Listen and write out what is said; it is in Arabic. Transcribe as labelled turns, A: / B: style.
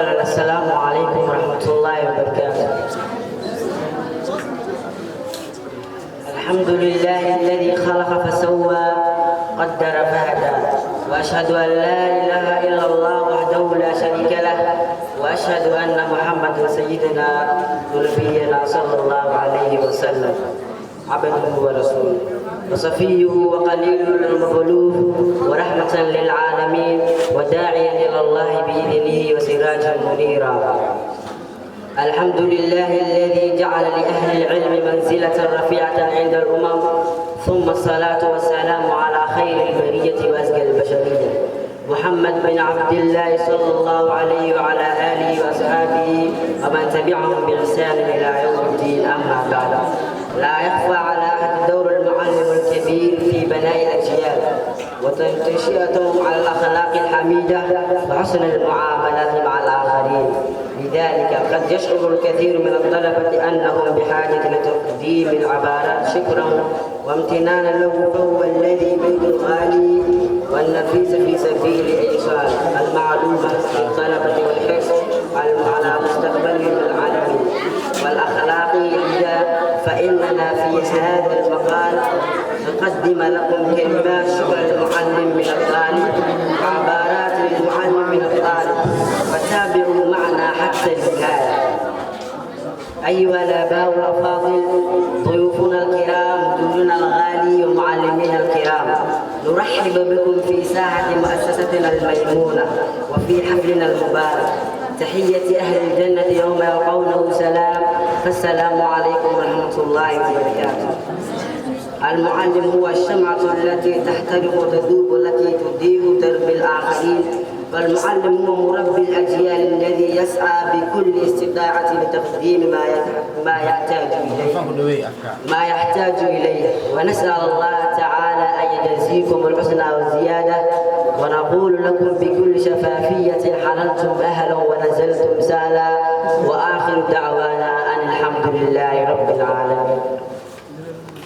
A: السلام عليكم ورحمة الله وبركاته. الحمد لله الذي خلق فسوى قدر فهدى، وأشهد أن لا إله إلا الله وحده لا شريك له، وأشهد أن محمدا سيدنا ونبينا صلى الله عليه وسلم عبده ورسوله وصفيه وقليل المبلوغ ورحمة للعالمين وداعيا إلى الله بإذنه وسراجا منيرا. الحمد لله الذي جعل لأهل العلم منزلة رفيعة عند الأمم، ثم الصلاة والسلام على خير البرية وأزكى البشرية محمد بن عبد الله صلى الله عليه وعلى آله وأصحابه ومن تبعهم بإحسان إلى يوم الدين. أما بعد، لا يخفى على أحد دور المعلم الكبير في بناء الأجيال وتنشئتهم على الأخلاق الحميدة وحسن المعاملات مع الآخرين. لذلك قد يشعر الكثير من الطلبة أنهم بحاجة لتقديم العبارات شكرا وامتنانا له، فهو الذي بين الغالي والنفيس في سبيل إيصال المعلومة للطلبة والحرص على مستقبلهم العلمي والأخلاقي. فإننا في هذا المقال نقدم لكم كلمات شكر المعلم من الطالب وعبارات للمعلم من الطالب، فتابعوا معنا حتى النهاية. أيها الآباء الأفاضل، ضيوفنا الكرام، دورنا الغالي ومعلمينا الكرام، نرحب بكم في ساحة مؤسستنا الميمونة وفي حفلنا المبارك. تحية أهل الجنة يوم يلقونه سلام، فالسلام عليكم ورحمة الله وبركاته. المعلم هو الشمعة التي تحترق وتذوب، التي تضيء درب الآخرين، والمعلم هو مربي الأجيال الذي يسعى بكل استطاعة لتقديم ما يحتاج إليه. ونسأل الله تعالى أن يجزيكم الحسنى والزيادة، ونقول لكم بكل شفافية: حللتم أهلا ونزلتم سهلا، وآخر دعوانا